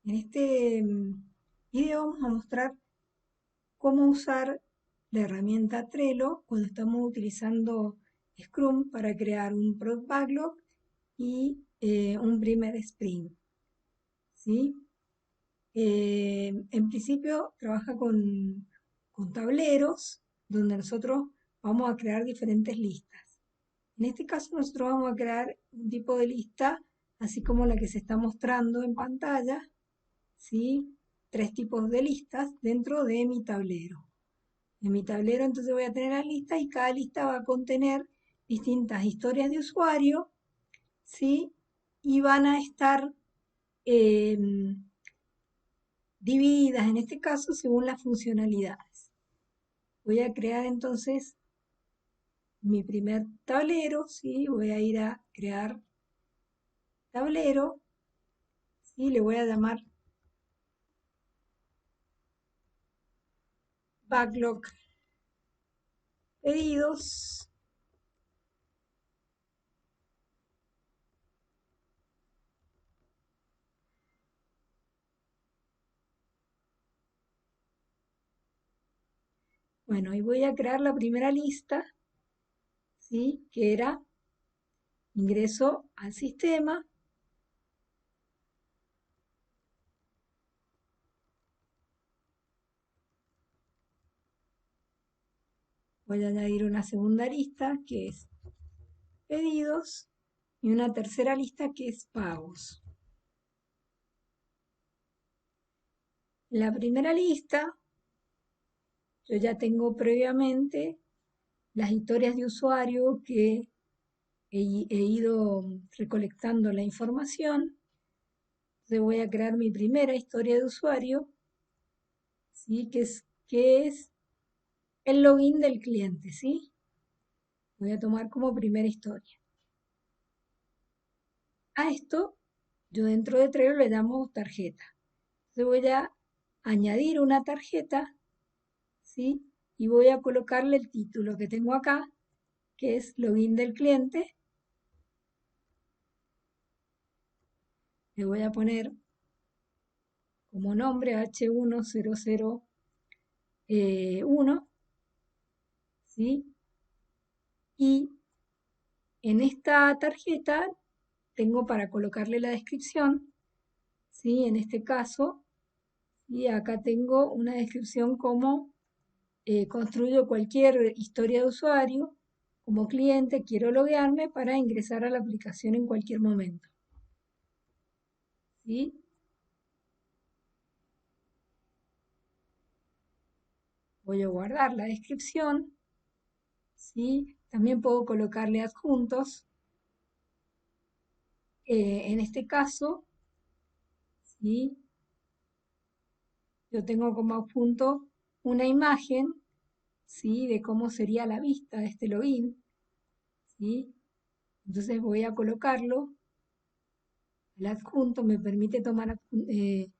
En este video vamos a mostrar cómo usar la herramienta Trello cuando estamos utilizando Scrum para crear un Product Backlog y un primer sprint, ¿sí? En principio trabaja con tableros donde nosotros vamos a crear diferentes listas. En este caso nosotros vamos a crear un tipo de lista así como la que se está mostrando en pantalla, ¿sí? 3 tipos de listas dentro de mi tablero. En mi tablero entonces voy a tener las listas y cada lista va a contener distintas historias de usuario, ¿sí? Y van a estar eh, divididas en este caso según las funcionalidades. Voy a crear entonces mi primer tablero, ¿sí? Voy a ir a crear tablero, ¿sí? Le voy a llamar backlog pedidos. Bueno, y voy a crear la primera lista, ¿sí? Que era ingreso al sistema. Voy a añadir una segunda lista que es pedidos y una tercera lista que es pagos. En la primera lista yo ya tengo previamente las historias de usuario que he ido recolectando la información. Entonces voy a crear mi primera historia de usuario, ¿sí? Que es el login del cliente, ¿sí? Voy a tomar como primera historia. A esto yo dentro de Trello le llamo tarjeta. Entonces voy a añadir una tarjeta, ¿sí? Y voy a colocarle el título que tengo acá, que es login del cliente. Le voy a poner como nombre H1001, ¿sí? Y en esta tarjeta tengo para colocarle la descripción, ¿sí? En este caso, y acá tengo una descripción como construyo cualquier historia de usuario. Como cliente quiero loguearme para ingresar a la aplicación en cualquier momento, ¿sí? Voy a guardar la descripción, ¿sí? También puedo colocarle adjuntos. En este caso, ¿sí? Yo tengo como adjunto una imagen, ¿sí? De cómo sería la vista de este login, ¿sí? Entonces voy a colocarlo. El adjunto me permite tomar de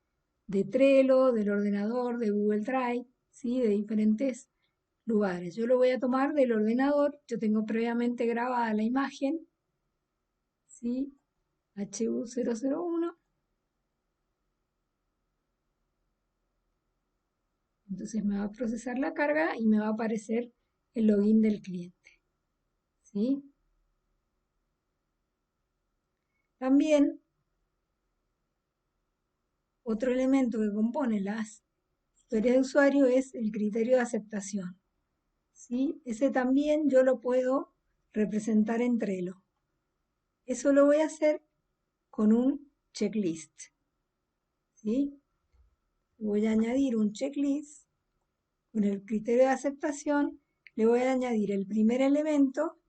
Trello, del ordenador, de Google Drive, ¿sí? De diferentes lugares. Yo lo voy a tomar del ordenador. Yo tengo previamente grabada la imagen, ¿sí? HU001. Entonces me va a procesar la carga y me va a aparecer el login del cliente, ¿sí? También otro elemento que compone las historias de usuario es el criterio de aceptación, ¿sí? Ese también yo lo puedo representar en Trello. Eso lo voy a hacer con un checklist, ¿sí? Voy a añadir un checklist con el criterio de aceptación. Le voy a añadir el primer elemento,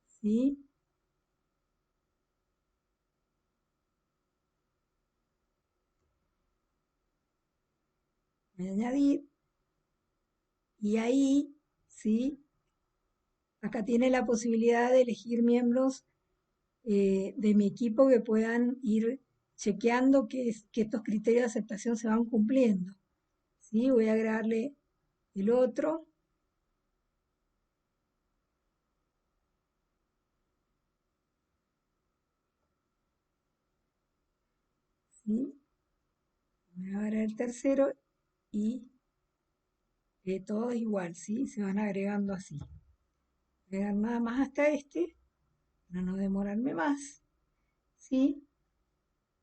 ¿sí? Voy a añadir y ahí, ¿sí? Acá tiene la posibilidad de elegir miembros de mi equipo que puedan ir chequeando que estos criterios de aceptación se van cumpliendo, ¿sí? Voy a agregarle el otro, ¿sí? voy a agregar el tercero y todo igual, ¿sí? Se van agregando así. Voy a agregar nada más hasta este, para no demorarme más, ¿sí?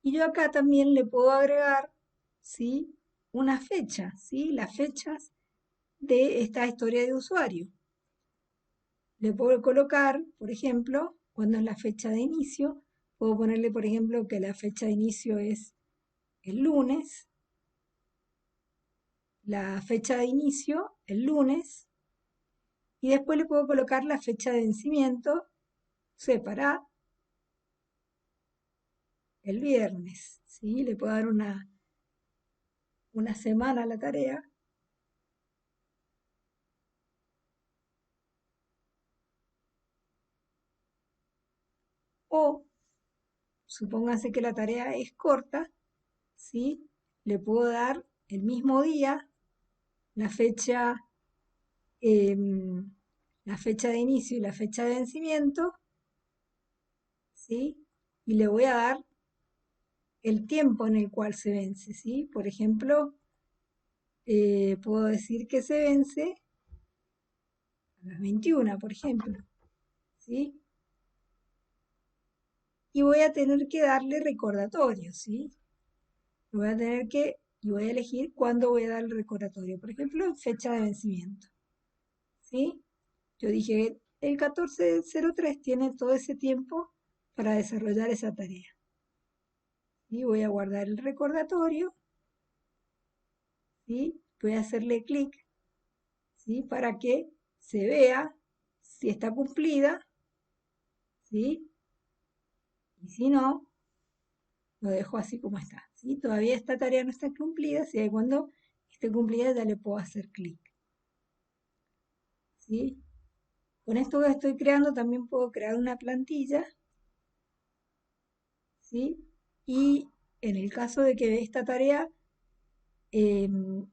Y yo acá también le puedo agregar, ¿sí? Una fecha, ¿sí? Las fechas de esta historia de usuario. Le puedo colocar, por ejemplo, cuando es la fecha de inicio, puedo ponerle, por ejemplo, que la fecha de inicio es el lunes, la fecha de inicio el lunes, y después le puedo colocar la fecha de vencimiento, para el viernes, ¿sí? Le puedo dar una semana a la tarea. O, supóngase que la tarea es corta, ¿sí? Le puedo dar el mismo día la fecha, em, la fecha de inicio y la fecha de vencimiento, ¿sí? Y le voy a dar el tiempo en el cual se vence, ¿sí? Por ejemplo, puedo decir que se vence a las 21, por ejemplo, ¿sí? Y voy a tener que darle recordatorio, ¿sí? Y voy a elegir cuándo voy a dar el recordatorio. Por ejemplo, fecha de vencimiento, ¿sí? Yo dije, el 1403 tiene todo ese tiempo para desarrollar esa tarea. Y voy a guardar el recordatorio, ¿sí? Voy a hacerle clic, ¿sí? Para que se vea si está cumplida, ¿sí? Y si no, lo dejo así como está, ¿sí? Todavía esta tarea no está cumplida, si cuando esté cumplida ya le puedo hacer clic, ¿sí? Con esto que estoy creando también puedo crear una plantilla, ¿sí? Y en el caso de que esta tarea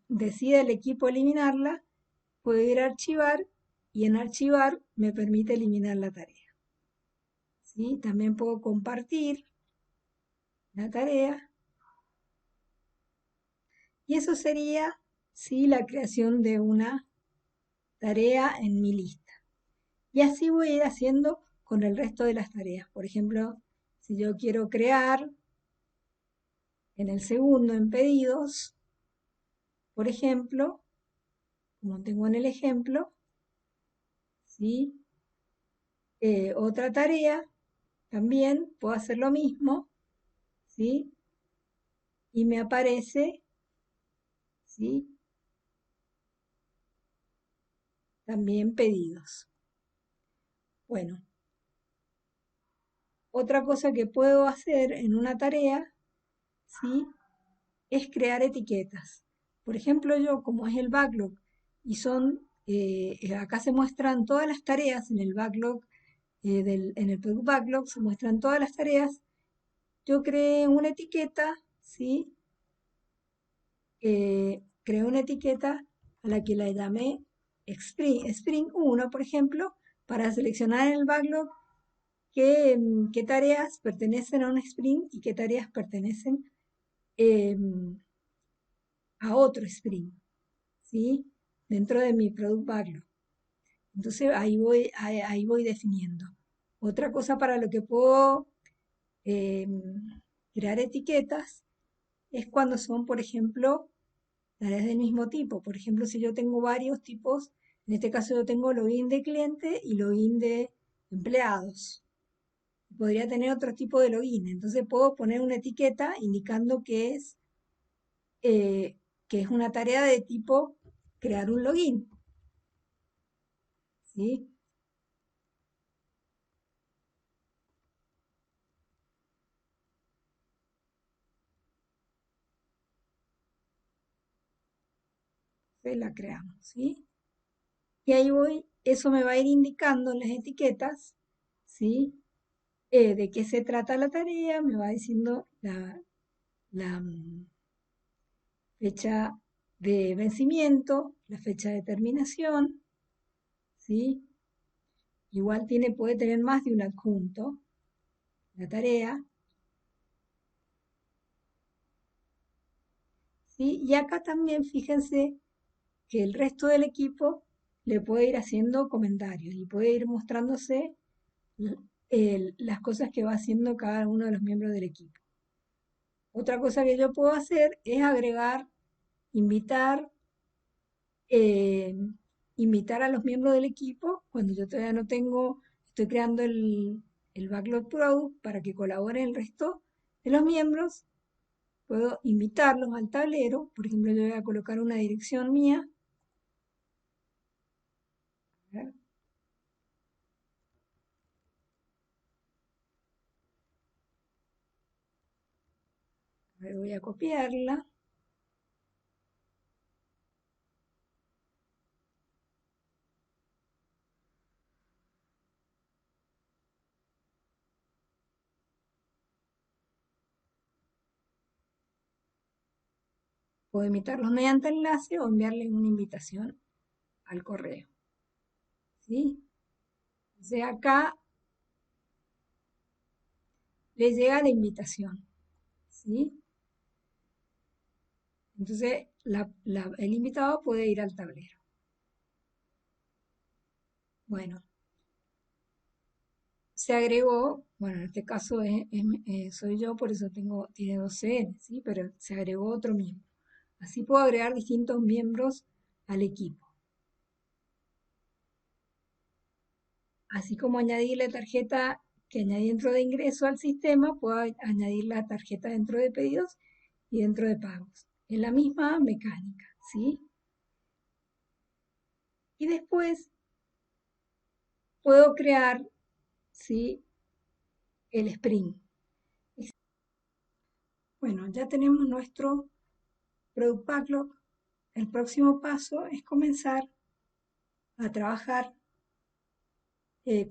decida el equipo eliminarla, puedo ir a archivar y en archivar me permite eliminar la tarea, ¿sí? También puedo compartir la tarea y eso sería, ¿sí? La creación de una tarea en mi lista. Y así voy a ir haciendo con el resto de las tareas. Por ejemplo, si yo quiero crear en el segundo en pedidos, por ejemplo, como tengo en el ejemplo, ¿sí? Otra tarea, también puedo hacer lo mismo, ¿sí? Y me aparece, ¿sí? También pedidos. Bueno, otra cosa que puedo hacer en una tarea, ¿sí? Es crear etiquetas. Por ejemplo, yo, como es el backlog, y acá se muestran todas las tareas en el backlog, en el product backlog se muestran todas las tareas. Yo creé una etiqueta, ¿sí? Creé una etiqueta a la que la llamé Spring 1, por ejemplo, para seleccionar en el backlog qué tareas pertenecen a un Spring y qué tareas pertenecen a otro Spring, ¿sí? Dentro de mi Product Backlog. Entonces ahí voy definiendo. Otra cosa para lo que puedo crear etiquetas es cuando son, por ejemplo, tareas del mismo tipo. Por ejemplo, si yo tengo varios tipos, en este caso yo tengo login de cliente y login de empleados. Podría tener otro tipo de login. Entonces puedo poner una etiqueta indicando eh, que es una tarea de tipo crear un login, ¿sí? Entonces la creamos, ¿sí? Y ahí voy, eso me va a ir indicando en las etiquetas, ¿sí? De qué se trata la tarea, me va diciendo la fecha de vencimiento, la fecha de terminación, ¿sí? Igual puede tener más de un adjunto, la tarea. ¿sí? Y acá también fíjense que el resto del equipo le puede ir haciendo comentarios y puede ir mostrándose las cosas que va haciendo cada uno de los miembros del equipo. Otra cosa que yo puedo hacer es agregar, invitar, eh, invitar a los miembros del equipo cuando yo todavía no tengo, estoy creando el Backlog Product para que colaboren el resto de los miembros. Puedo invitarlos al tablero, por ejemplo, yo voy a colocar una dirección mía. A ver, voy a copiarla. Puedo invitarlos mediante enlace o enviarles una invitación al correo. ¿Sí? Entonces acá les llega la invitación. ¿Sí? Entonces el invitado puede ir al tablero. Bueno, se agregó, bueno, en este caso soy yo, por eso tiene 12N, ¿sí? Pero se agregó otro miembro. Así puedo agregar distintos miembros al equipo. Así como añadir la tarjeta que añadí dentro de ingreso al sistema, puedo añadir la tarjeta dentro de pedidos y dentro de pagos. Es la misma mecánica, ¿sí? Y después puedo crear, ¿sí? El sprint. Bueno, ya tenemos nuestro Product Backlog. El próximo paso es comenzar a trabajar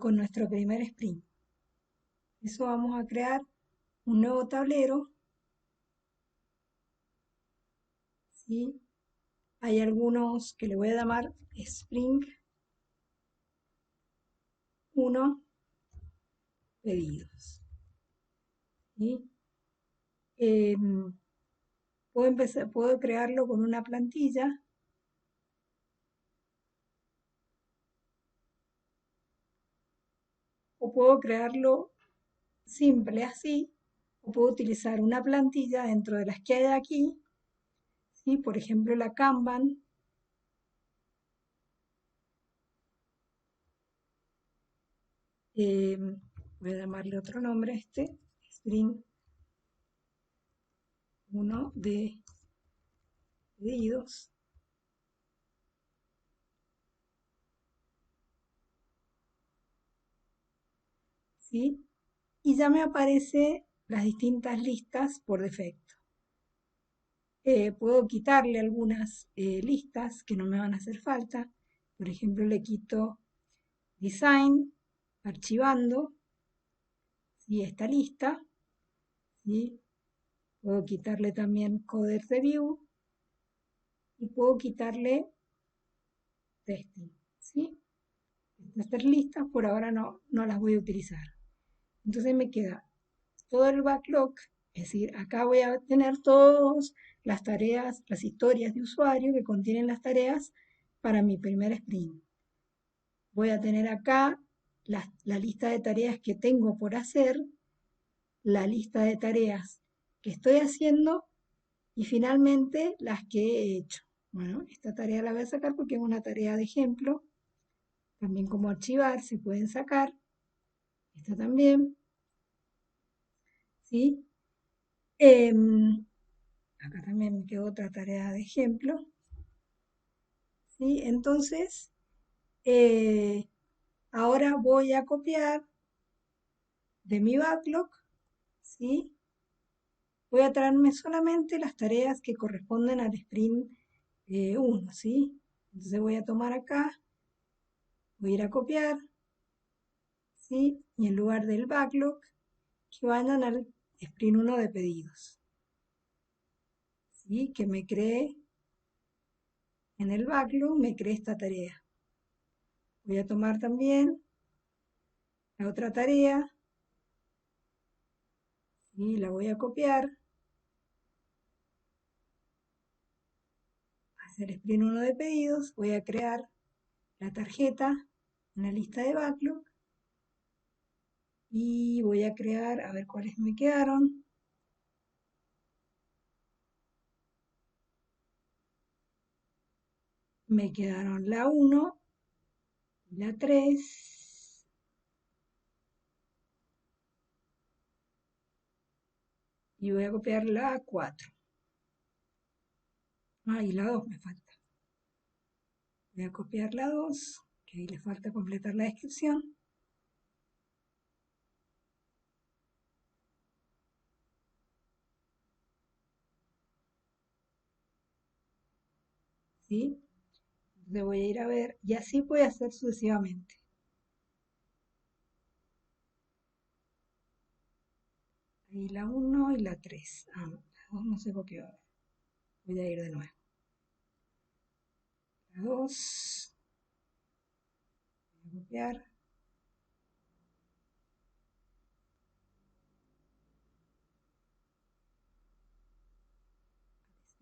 con nuestro primer sprint. Eso vamos a crear un nuevo tablero, ¿sí? Hay algunos que le voy a llamar Sprint 1 pedidos. ¿Sí? Puedo crearlo con una plantilla. O puedo crearlo simple así, o puedo utilizar una plantilla dentro de las que hay aquí, ¿sí? Por ejemplo la Kanban, voy a llamarle otro nombre a este, Sprint 1 de pedidos, ¿sí? Y ya me aparecen las distintas listas por defecto. Puedo quitarle algunas listas que no me van a hacer falta. Por ejemplo, le quito Design, archivando, ¿sí? Esta lista, ¿sí? Puedo quitarle también Code Review y puedo quitarle Testing, ¿sí? Estas tres listas por ahora no las voy a utilizar. Entonces me queda todo el backlog, es decir, acá voy a tener todas las tareas, las historias de usuario que contienen las tareas para mi primer sprint. Voy a tener acá la lista de tareas que tengo por hacer, la lista de tareas que estoy haciendo y finalmente las que he hecho. Bueno, esta tarea la voy a sacar porque es una tarea de ejemplo. También como archivar se pueden sacar. Esta también. ¿Sí? Acá también me quedó otra tarea de ejemplo. ¿Sí? Entonces, ahora voy a copiar de mi backlog, ¿sí? Voy a traerme solamente las tareas que corresponden al sprint 1, ¿sí? Entonces voy a tomar acá, voy a ir a copiar, ¿sí? Y en lugar del backlog, que vayan al sprint 1 de pedidos, ¿sí? Que me cree, en el backlog me cree esta tarea. Voy a tomar también la otra tarea, ¿sí? La voy a copiar, el sprint 1 de pedidos, voy a crear la tarjeta, una lista de backlog y voy a crear, a ver cuáles me quedaron. Me quedaron la 1, la 3 y voy a copiar la 4. Ah, y la 2 me falta. Voy a copiar la 2, que ahí le falta completar la descripción. ¿Sí? Entonces voy a ir a ver, y así puede hacer sucesivamente. Ahí la 1 y la 3. Ah, no, la 2 no se copió. Voy a ir de nuevo. La 2. Voy a copiar.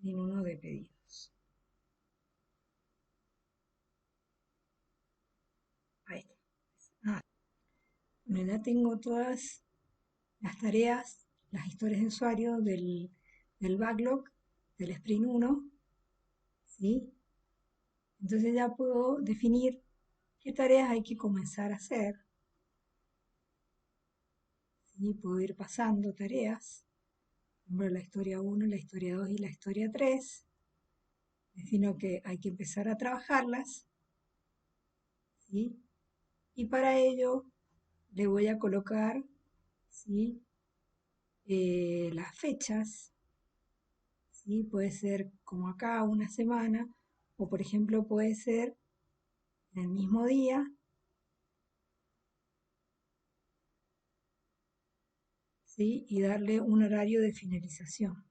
Y 1 de pedidos. Ahí está. Ah, bueno, ya tengo todas las tareas, las historias de usuario del backlog, del sprint 1, ¿sí? Entonces ya puedo definir qué tareas hay que comenzar a hacer, ¿sí? Puedo ir pasando tareas, por ejemplo, la historia 1, la historia 2 y la historia 3. Defino que hay que empezar a trabajarlas, ¿sí? Y para ello le voy a colocar, ¿sí? Las fechas, ¿sí? Puede ser como acá, una semana, o por ejemplo puede ser en el mismo día, ¿sí? Y darle un horario de finalización,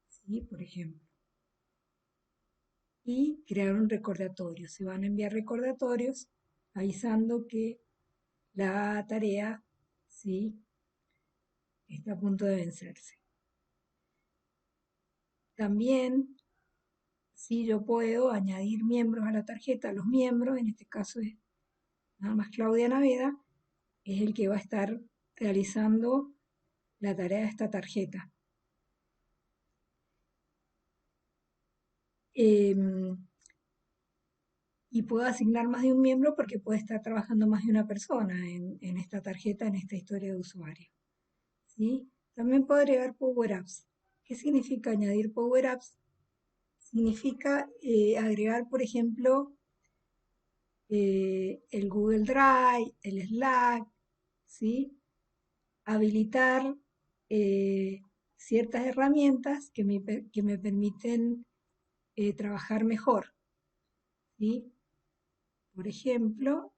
¿sí? Por ejemplo. Y crear un recordatorio. Se van a enviar recordatorios avisando que la tarea, ¿sí? Está a punto de vencerse. También, si yo puedo añadir miembros a la tarjeta, los miembros, en este caso es nada más Claudia Naveda, es el que va a estar realizando la tarea de esta tarjeta. Y puedo asignar más de un miembro porque puede estar trabajando más de una persona en esta tarjeta, en esta historia de usuario. ¿Sí? También puedo agregar power-ups. ¿Qué significa añadir power-ups? Significa agregar, por ejemplo, el Google Drive, el Slack, ¿sí? Habilitar ciertas herramientas que me permiten trabajar mejor, ¿sí? Por ejemplo,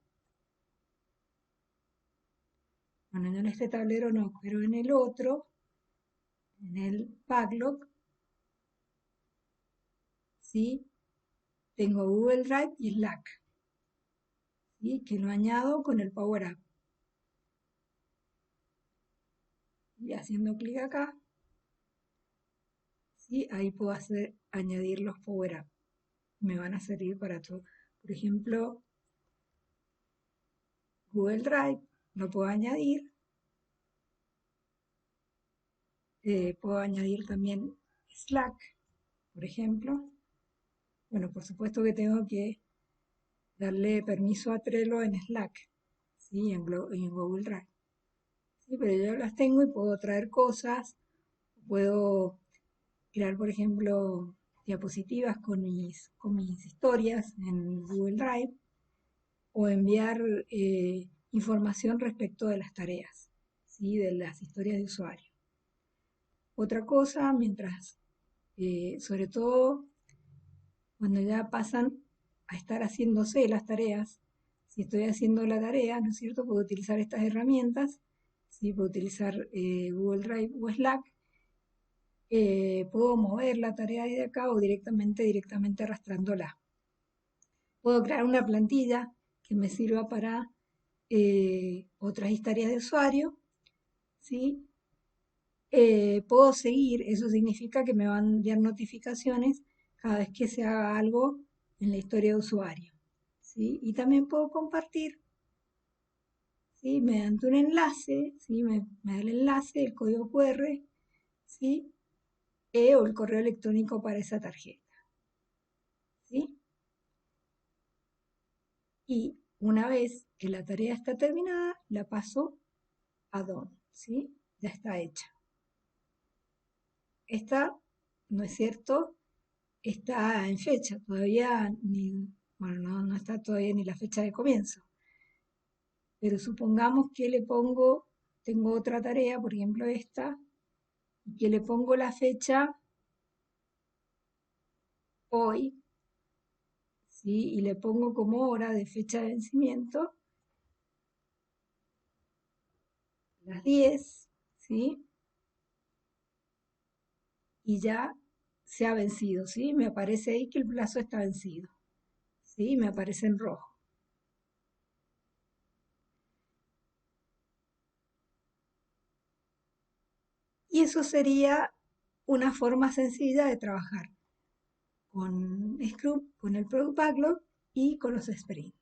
bueno, en este tablero no, pero en el otro, en el backlog, ¿sí? Tengo Google Drive y Slack, ¿sí? Que lo añado con el Power Up. Y haciendo clic acá, ¿sí? Ahí puedo añadir los Power Up. Me van a servir para todo. Por ejemplo, Google Drive lo puedo añadir. Puedo añadir también Slack, por ejemplo. Bueno, por supuesto que tengo que darle permiso a Trello en Slack, ¿sí? En Google Drive. ¿Sí? Pero yo las tengo y puedo traer cosas, puedo crear, por ejemplo, diapositivas con mis historias en Google Drive o enviar información respecto de las tareas, ¿sí? De las historias de usuario. Otra cosa, mientras, sobre todo cuando ya pasan a estar haciéndose las tareas, si estoy haciendo la tarea, ¿no es cierto? Puedo utilizar estas herramientas, ¿sí? Puedo utilizar Google Drive o Slack. Puedo mover la tarea de acá o directamente arrastrándola. Puedo crear una plantilla que me sirva para otras historias de usuario, ¿sí? puedo seguir, eso significa que me van a enviar notificaciones cada vez que se haga algo en la historia de usuario, ¿sí? Y también puedo compartir, ¿sí? Mediante un enlace, ¿sí? Me da el enlace, el código QR, ¿sí? O el correo electrónico para esa tarjeta, ¿sí? Y una vez que la tarea está terminada, la paso a Done, ¿sí? Ya está hecha. Esta, ¿no es cierto? Está en fecha, todavía ni, bueno, no está todavía ni la fecha de comienzo. Pero supongamos que le pongo, tengo otra tarea, por ejemplo esta, y que le pongo la fecha hoy, ¿sí? Y le pongo como hora de fecha de vencimiento, las 10, ¿sí? Y ya se ha vencido, ¿sí? Me aparece ahí que el plazo está vencido, ¿sí? Me aparece en rojo. Y eso sería una forma sencilla de trabajar con Scrum, con el Product Backlog y con los sprints.